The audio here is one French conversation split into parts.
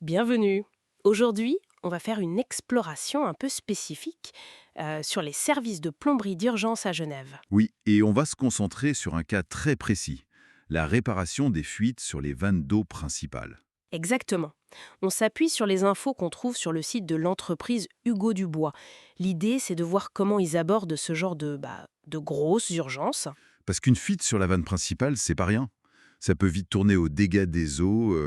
Bienvenue. Aujourd'hui, on va faire une exploration un peu spécifique sur les services de plomberie d'urgence à Genève. Oui, et on va se concentrer sur un cas très précis, la réparation des fuites sur les vannes d'eau principales. Exactement. On s'appuie sur les infos qu'on trouve sur le site de l'entreprise Hugo Dubois. L'idée, c'est de voir comment ils abordent ce genre de grosses urgences. Parce qu'une fuite sur la vanne principale, c'est pas rien. Ça peut vite tourner aux dégâts des eaux.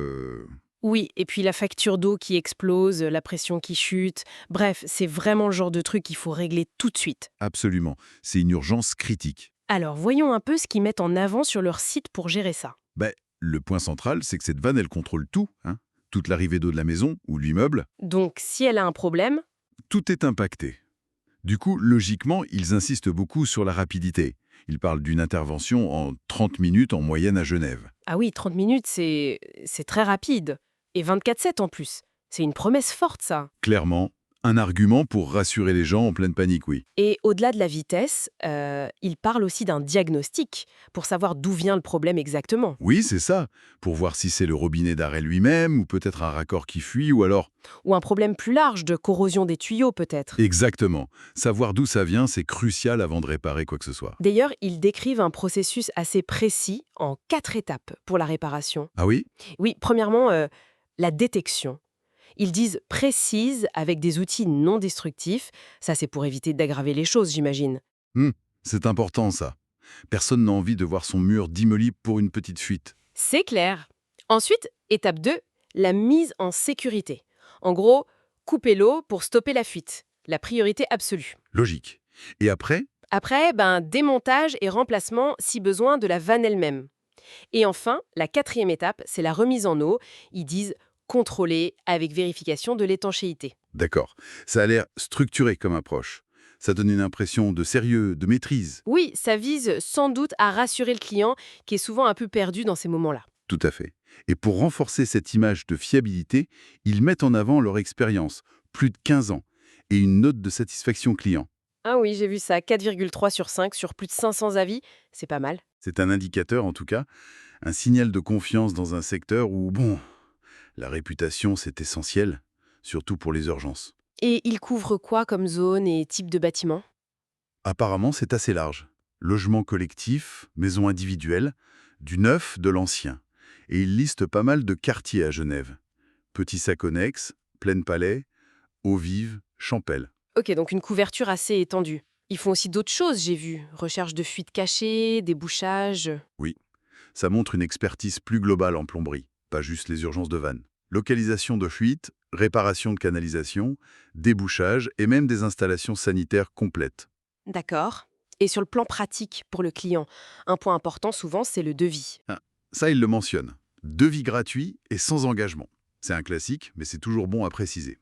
Oui, et puis la facture d'eau qui explose, la pression qui chute. Bref, c'est vraiment le genre de truc qu'il faut régler tout de suite. Absolument. C'est une urgence critique. Alors, voyons un peu ce qu'ils mettent en avant sur leur site pour gérer ça. Ben, le point central, c'est que cette vanne, elle contrôle tout, hein. Toute l'arrivée d'eau de la maison ou de l'immeuble, Donc, si elle a un problème, tout est impacté. Du coup, logiquement, ils insistent beaucoup sur la rapidité. Ils parlent d'une intervention en 30 minutes en moyenne à Genève. ah oui, 30 minutes, c'est très rapide. Et 24/7 en plus. C'est une promesse forte, ça. Clairement, un argument pour rassurer les gens en pleine panique, oui. Et au-delà de la vitesse, il parle aussi d'un diagnostic pour savoir d'où vient le problème exactement. Oui, c'est ça, pour voir si c'est le robinet d'arrêt lui-même, ou peut-être un raccord qui fuit, ou alors... Ou un problème plus large de corrosion des tuyaux, peut-être. Exactement. Savoir d'où ça vient, c'est crucial avant de réparer quoi que ce soit. D'ailleurs, ils décrivent un processus assez précis en 4 étapes pour la réparation. Ah oui? Oui, premièrement, la détection. Ils disent précise avec des outils non destructifs. Ça, c'est pour éviter d'aggraver les choses, j'imagine. Hmm, c'est important ça. Personne n'a envie de voir son mur démoli pour une petite fuite. C'est clair. Ensuite, étape 2, la mise en sécurité. En gros, couper l'eau pour stopper la fuite. La priorité absolue. Logique. Et après? Après, démontage et remplacement, si besoin, de la vanne elle-même. Et enfin, la quatrième étape, c'est la remise en eau. Ils disent contrôler avec vérification de l'étanchéité. D'accord. Ça a l'air structuré comme approche. Ça donne une impression de sérieux, de maîtrise. Oui, ça vise sans doute à rassurer le client qui est souvent un peu perdu dans ces moments-là. Tout à fait. Et pour renforcer cette image de fiabilité, ils mettent en avant leur expérience, plus de 15 ans, et une note de satisfaction client. Ah oui, j'ai vu ça, 4,3 sur 5 sur plus de 500 avis, c'est pas mal. C'est un indicateur, en tout cas, un signal de confiance dans un secteur où, bon, la réputation, c'est essentiel, surtout pour les urgences. Et il couvre quoi comme zone et type de bâtiment? Apparemment, c'est assez large. Logement collectif, maison individuelle, du neuf, de l'ancien. Et il liste pas mal de quartiers à Genève. Petit Saconnex, Plaine Palais, Eaux-Vives, Champel. Ok, donc une couverture assez étendue. Ils font aussi d'autres choses, j'ai vu. Recherche de fuites cachées, débouchage. Oui, ça montre une expertise plus globale en plomberie, pas juste les urgences de vanne. Localisation de fuite, réparation de canalisation, débouchage et même des installations sanitaires complètes. D'accord. Et sur le plan pratique pour le client, un point important souvent, c'est le devis. Ah, ça, il le mentionne. Devis gratuit et sans engagement. C'est un classique, mais c'est toujours bon à préciser.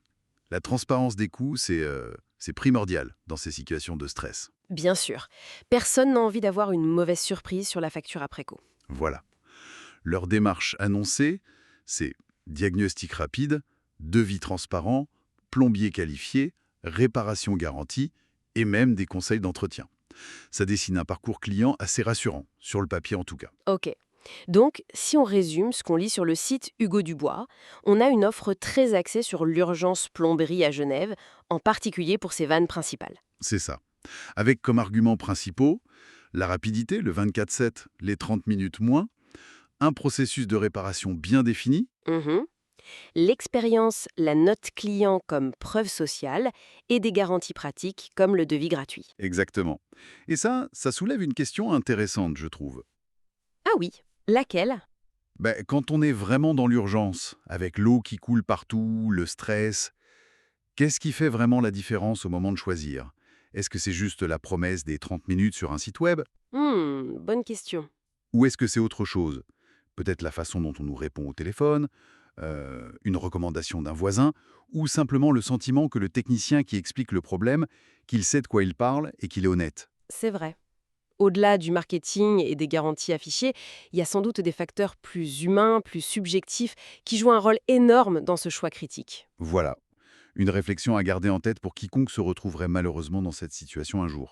La transparence des coûts, c'est primordial dans ces situations de stress. Bien sûr. Personne n'a envie d'avoir une mauvaise surprise sur la facture après coup. Voilà. Leur démarche annoncée, c'est diagnostic rapide, devis transparent, plombier qualifié, réparation garantie et même des conseils d'entretien. Ça dessine un parcours client assez rassurant, sur le papier en tout cas. Ok. Donc, si on résume ce qu'on lit sur le site Hugo Dubois, on a une offre très axée sur l'urgence plomberie à Genève, en particulier pour ses vannes principales. C'est ça. Avec comme arguments principaux la rapidité, le 24/7, les 30 minutes moins, un processus de réparation bien défini. Mhm. L'expérience, la note client comme preuve sociale et des garanties pratiques comme le devis gratuit. Exactement. Et ça soulève une question intéressante, je trouve. Ah oui, laquelle? Ben, quand on est vraiment dans l'urgence, avec l'eau qui coule partout, le stress, qu'est-ce qui fait vraiment la différence au moment de choisir? Est-ce que c'est juste la promesse des 30 minutes sur un site web? Bonne question. Ou est-ce que c'est autre chose? Peut-être la façon dont on nous répond au téléphone, une recommandation d'un voisin, ou simplement le sentiment que le technicien qui explique le problème, qu'il sait de quoi il parle et qu'il est honnête. C'est vrai. Au-delà du marketing et des garanties affichées, il y a sans doute des facteurs plus humains, plus subjectifs, qui jouent un rôle énorme dans ce choix critique. Voilà, une réflexion à garder en tête pour quiconque se retrouverait malheureusement dans cette situation un jour.